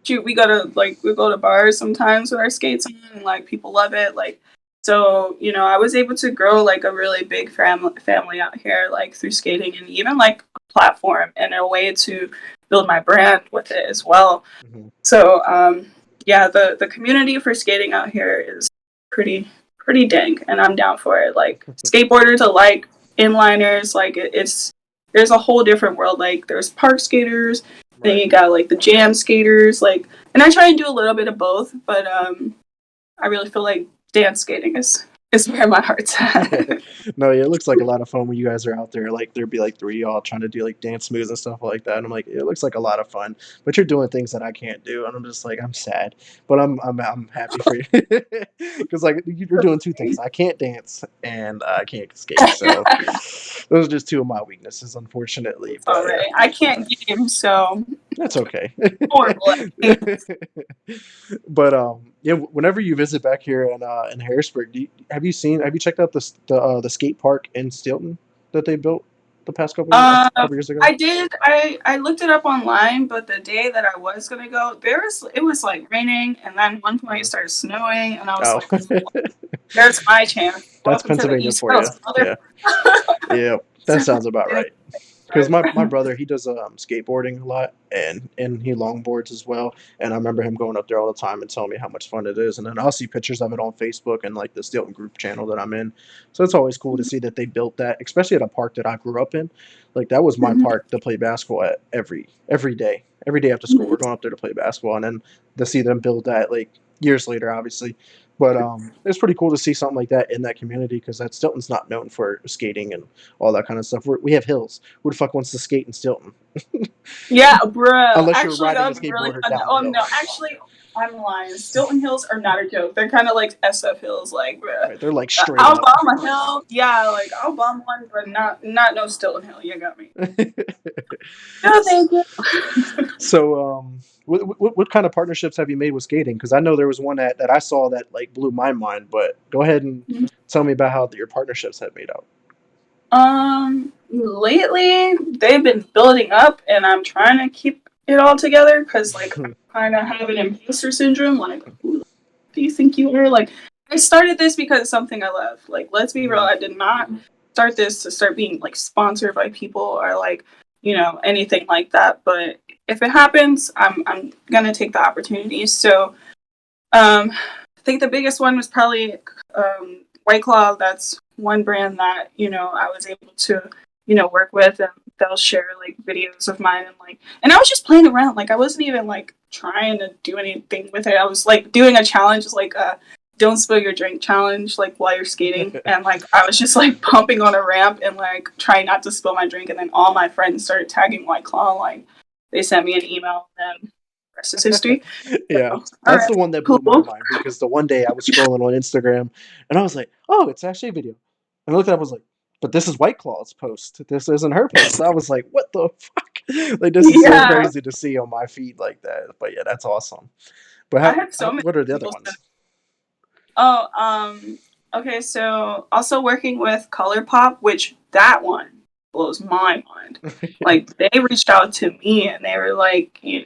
shoot, we go to bars sometimes with our skates on, and like people love it. Like, so I was able to grow like a really big family out here, like through skating and even like a platform and a way to build my brand with it as well. Hmm. So yeah, the community for skating out here is pretty dang, and I'm down for it. Like skateboarders are like inliners, like it's there's a whole different world. Like there's park skaters, then Right. you got like the jam skaters, like, and I try and do a little bit of both, but I really feel like dance skating is where my heart's at. No, yeah, it looks like a lot of fun when you guys are out there. Like there'd be like three y'all trying to do like dance moves and stuff like that. And I'm like, it looks like a lot of fun, but you're doing things that I can't do, and I'm just like, I'm sad, but I'm happy for you because like you're doing two things. I can't dance and I can't skate, so those are just two of my weaknesses, unfortunately. It's all But right. I can't game, so that's okay. horrible at it. But yeah, whenever you visit back here in Harrisburg, have you checked out the skate park in Stilton that they built the past couple years ago? I did. I looked it up online, but the day that I was gonna go, it was like raining, and then one point it Uh, started snowing, and I was oh, like, there's my chance. that's Welcome to the Pennsylvania East for you. Coast, mother. Yeah, yeah, that sounds about right. Because my brother, he does skateboarding a lot, and he longboards as well. And I remember him going up there all the time and telling me how much fun it is. And then I'll see pictures of it on Facebook and like the Stilton group channel that I'm in. So it's always cool to see that they built that, especially at a park that I grew up in. Like that was my Mhm, park to play basketball at every day after school. We're mhm. going up there to play basketball, and then to see them build that like years later, obviously. But it's pretty cool to see something like that in that community because that Stilton's not known for skating and all that kind of stuff. We have hills. Who the fuck wants to skate in Stilton? Yeah, bruh. Unless you're Actually, that riding a would be really skateboarder fun. down the Oh hill. no, actually, I'm lying. Stilton Hills are not a joke. They're kind of like SF Hills, like, bruh. Right, they're like straight I'll up. bomb a hill. Yeah, like I'll bomb one, but not no Stilton Hill. You got me. No, thank you. So, what kind of partnerships have you made with skating? Because I know there was one that I saw that like blew my mind. But go ahead and tell me about how your partnerships have made out. Lately they've been building up, and I'm trying to keep it all together because, like, I kind of have an imposter syndrome. Like, who do you think you are? Like, I started this because it's something I love. Like, let's be real, Mhm. I did not start this to start being like sponsored by people or like anything like that. But if it happens, I'm gonna take the opportunities. So I think the biggest one was probably White Claw. That's one brand that I was able to work with, and they'll share like videos of mine, and I was just playing around. Like I wasn't even like trying to do anything with it. I was like doing a challenge, like a don't spill your drink challenge, like while you're skating, and like I was just like pumping on a ramp and like trying not to spill my drink, and then all my friends started tagging White Claw. Like they sent me an email, and the rest is history. Yeah, So, all that's right, the one that blew my cool. mind because the one day I was scrolling on Instagram and I was like, "Oh, it's actually a video." And I looked at it, I was like, "But this is White Claw's post. This isn't her post." I was like, "What the fuck?" Like this is so Yeah, crazy to see on my feed like that. But yeah, that's awesome. But I had so many what are the other people send. ones? Oh, okay. So also working with ColourPop, which that one blows my mind. Like they reached out to me and they were like, okay,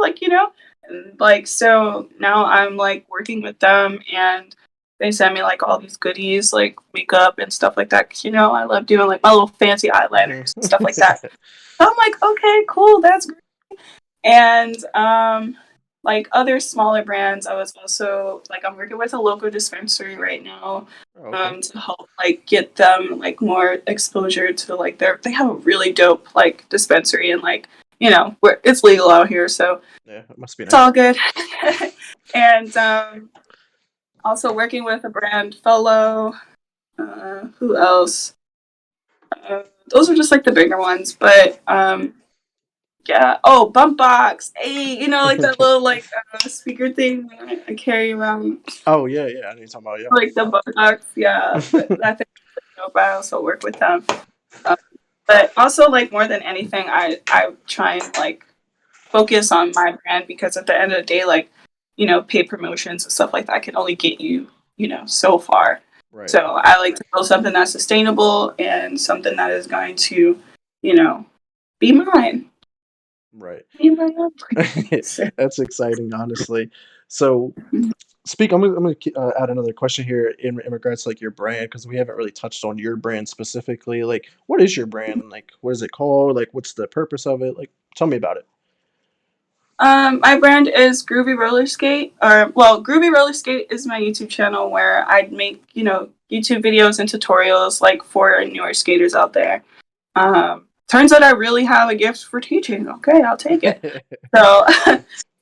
like and like so now I'm like working with them, and they send me like all these goodies, like makeup and stuff like that. Cause I love doing like my little fancy eyeliners and stuff like that. So I'm like, okay, cool, that's great. And like other smaller brands, I was also like I'm working with a local dispensary right now Oh, okay. to help like get them like more exposure to like they have a really dope like dispensary, and like where it's legal out here, so Yeah, it must be it's all nice. good. And also working with a brand Fellow. Who else? Those are just like the bigger ones, but yeah. Oh, bump box. Hey, like that little like speaker thing that I carry around, Oh yeah, yeah. I know you're talking about, like the bump box. Yeah, that thing. I also work with them. Um, but also, like more than anything, I try and like focus on my brand, because at the end of the day, like paid promotions and stuff like that can only get you so far. right, So I like to build something that's sustainable and something that is going to you know be mine. right. Be my own brand. So, That's exciting, honestly. So, I'm gonna add another question here in regards to like your brand, because we haven't really touched on your brand specifically. Like, what is your brand? Like, what is it called? Like, what's the purpose of it? Like, tell me about it. my brand is Groovy Roller Skate, or well, Groovy Roller Skate is my YouTube channel where I'd make YouTube videos and tutorials like for newer skaters out there. Turns out I really have a gift for teaching. Okay, I'll take it. So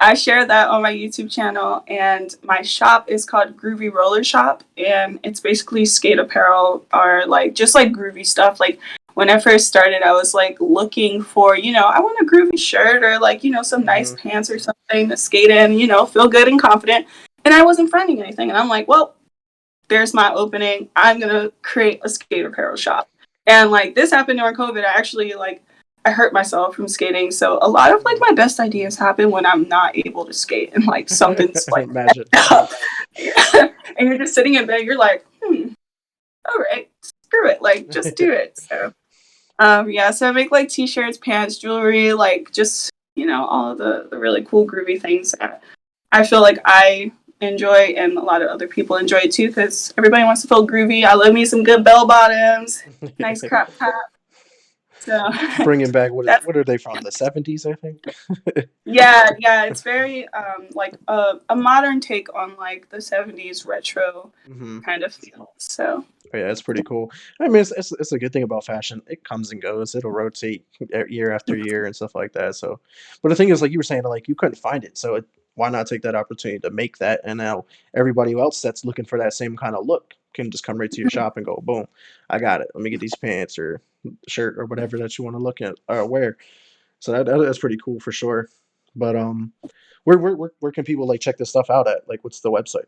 I share that on my YouTube channel, and my shop is called Groovy Roller Shop, and it's basically skate apparel, or like just like groovy stuff. Like when I first started, I was like looking for, I want a groovy shirt, or like, some nice Hmm. pants or something to skate in, feel good and confident. And I wasn't finding anything. And I'm like, well, there's my opening. I'm gonna create a skate apparel shop. And like this happened during COVID. I hurt myself from skating. So a lot of like my best ideas happen when I'm not able to skate, and like something's like Imagine. up. And you're just sitting in bed, you're like, all right, screw it. Like just do it. So yeah, so I make like t-shirts, pants, jewelry, like just, all of the really cool groovy things that I feel like I enjoy, and a lot of other people enjoy it too, because everybody wants to feel groovy. I love me some good bell bottoms, nice crop top. So Bringing back that's what are they from? The 70s, I think. yeah, it's very like a modern take on like the 70s retro Hmm. kind of feel. So Oh, yeah, it's pretty cool. I mean, it's a good thing about fashion. It comes and goes. It'll rotate year after year and stuff like that. So, but the thing is, like you were saying, like you couldn't find it. So, why not take that opportunity to make that? And now everybody else that's looking for that same kind of look can just come right to your shop and go, boom, I got it. Let me get these pants or shirt or whatever that you want to look at or wear. So that's pretty cool for sure. But where can people like check this stuff out at? Like, what's the website?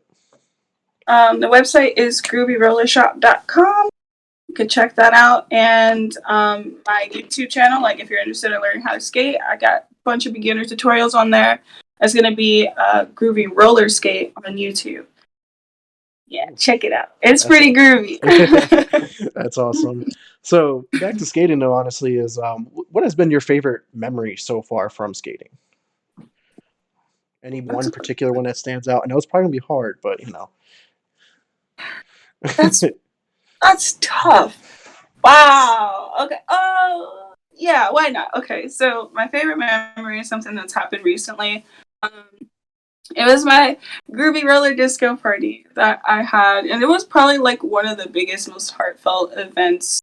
the website is groovyrollershop.com. You can check that out. And my YouTube channel, like if you're interested in learning how to skate, I got a bunch of beginner tutorials on there. It's going to be Groovy Roller Skate on YouTube. Yeah, Cool. check it out. It's That's pretty groovy. that's awesome. So back to skating though, honestly, is what has been your favorite memory so far from skating? Any one that's particular one that stands out? I know it's probably gonna be hard, but that's that's tough. Wow. Okay. Oh, yeah. Why not? Okay. So my favorite memory is something that's happened recently. Um, it was my groovy roller disco party that I had, and it was probably like one of the biggest, most heartfelt events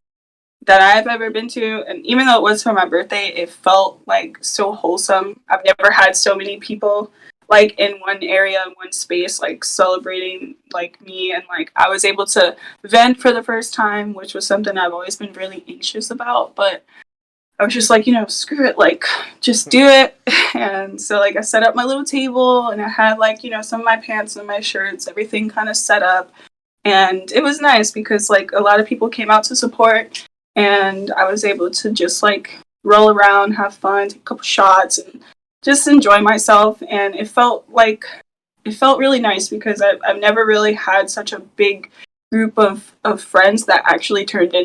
that I've ever been to. And even though it was for my birthday, it felt like so wholesome. I've never had so many people like in one area, in one space, like celebrating like me. And like I was able to vent for the first time, which was something I've always been really anxious about. But I was just like, screw it, like just do it. And so like I set up my little table, and I had like, some of my pants and my shirts, everything kind of set up. And it was nice because like a lot of people came out to support, and I was able to just like roll around, have fun, take a couple shots, and just enjoy myself. And it felt really nice because I've never really had such a big group of friends that actually turned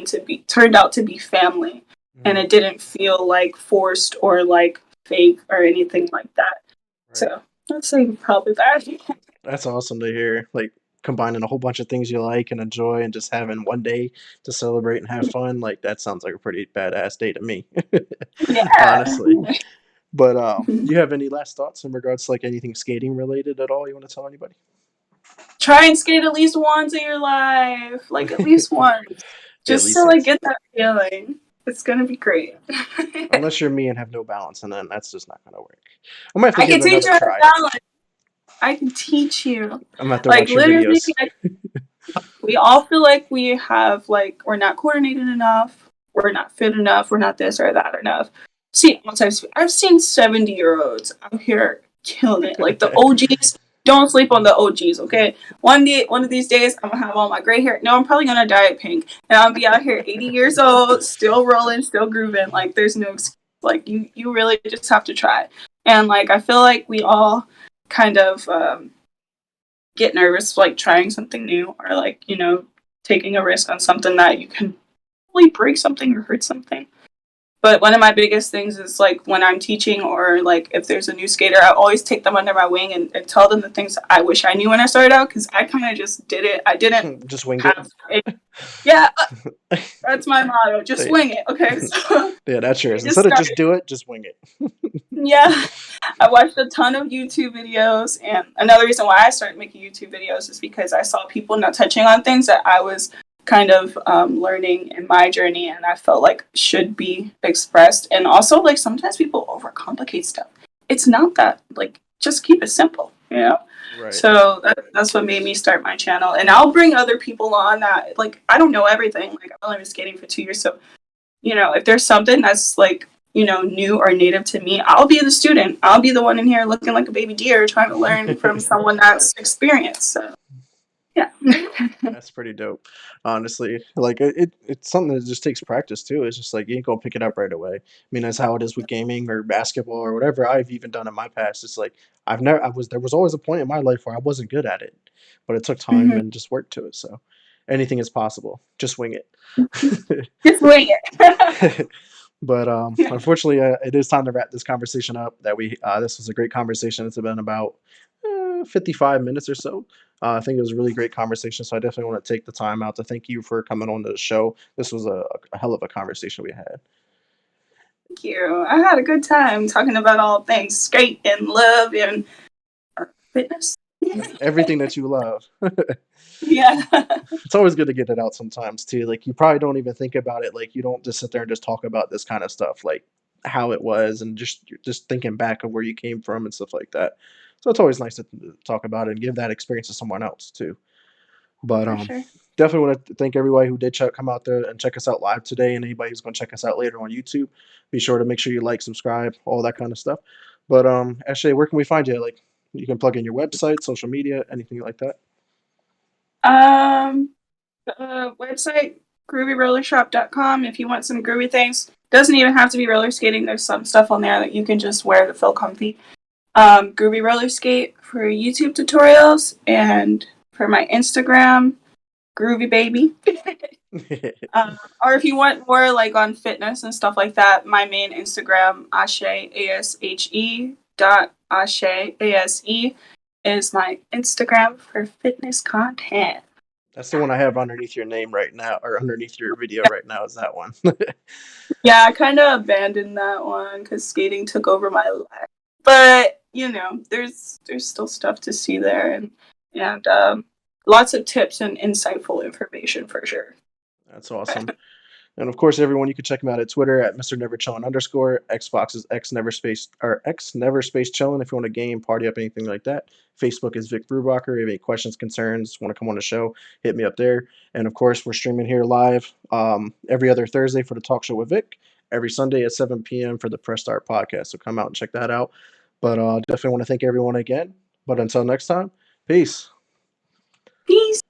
out to be family, and Mhm. it didn't feel like forced or like fake or anything like that. Right. So I'd say probably that. That's awesome to hear. Like combining a whole bunch of things you like and enjoy, and just having one day to celebrate and have fun. Like that sounds like a pretty badass day to me, Yeah. honestly. But do you have any last thoughts in regards to like anything skating related at all you want to tell anybody? Try and skate at least once in your life, like at least once, At just to least like once. get that feeling. It's gonna be great. Unless you're me and have no balance, and then that's just not gonna work. I might have to I give can it teach another you how to try. balance. I can teach you. I'm gonna have to Like watch your literally, videos. We all feel like we have like we're not coordinated enough, we're not fit enough, we're not this or that enough. See, I've seen 70-year-olds out here killing it. Like the OGs, don't sleep on the OGs, okay? One of these days, I'm gonna have all my gray hair. No, I'm probably gonna dye it pink, and I'll be out here 80 years old, still rolling, still grooving. Like there's no excuse. Like you really just have to try. And like I feel like we all kind of get nervous like trying something new or like taking a risk on something that you can really break something or hurt something. But one of my biggest things is like when I'm teaching or like if there's a new skater, I always take them under my wing and tell them the things I wish I knew when I started out, because I kind of just did it. I didn't Just wing it. have it. Yeah, that's my motto. Just Yeah, wing it. Okay, so yeah, that's I yours. just Instead of just started. do it, just wing it. Yeah, I watched a ton of YouTube videos, and another reason why I started making YouTube videos is because I saw people not touching on things that I was kind of learning in my journey, and I felt like should be expressed. And also, like sometimes people overcomplicate stuff. It's not that like just keep it simple, you know. Right. So that's what made me start my channel, and I'll bring other people on that like I don't know everything. Like I've only been skating for 2 years, so if there's something that's like, new or native to me, I'll be the student. I'll be the one in here looking like a baby deer trying to learn from someone that's experienced. So, yeah. That's pretty dope, honestly. Like it's something that just takes practice too. It's just like you ain't gonna pick it up right away. I mean, that's how it is with gaming or basketball or whatever I've even done in my past. It's like there was always a point in my life where I wasn't good at it, but it took time Mhm. and just work to it. So anything is possible. Just wing it. Just wing it. But unfortunately, it is time to wrap this conversation up. This was a great conversation. It's been about 55 minutes or so. I think it was a really great conversation. So I definitely want to take the time out to thank you for coming on to the show. This was a hell of a conversation we had. Thank you. I had a good time talking about all things skate and love and fitness. Everything that you love. Yeah. It's always good to get it out sometimes too. Like you probably don't even think about it. Like you don't just sit there and just talk about this kind of stuff, like how it was, and just thinking back of where you came from and stuff like that. So it's always nice to talk about it and give that experience to someone else too. But For sure. definitely want to thank everybody who did come out there and check us out live today, and anybody who's going to check us out later on YouTube. Be sure to make sure you like, subscribe, all that kind of stuff. But Ashe, where can we find you? Like you can plug in your website, social media, anything like that. Um, website groovyrollershop.com if you want some groovy things. Doesn't even have to be roller skating. There's some stuff on there that you can just wear to feel comfy. Groovy Roller Skate for YouTube tutorials, and for my Instagram, Groovy Baby. Or if you want more like on fitness and stuff like that, my main Instagram, Ashe ASHE Ashe ASE, is my Instagram for fitness content. That's the one I have underneath your name right now, or underneath your video right now. Is that one? Yeah, I kind of abandoned that one because skating took over my life. But there's still stuff to see there, and lots of tips and insightful information for sure. That's awesome. And of course, everyone, you can check him out at Twitter at Mr. Never Chillin _ Xbox is X Never Space Chillin if you want to game, party up, anything like that. Facebook is Vic Brubacher. If you have any questions, concerns, want to come on the show, hit me up there. And of course, we're streaming here live every other Thursday for the Talk Show with Vic, every Sunday at 7 p.m. for the Press Start podcast. So come out and check that out. But definitely want to thank everyone again. But until next time, peace. Peace.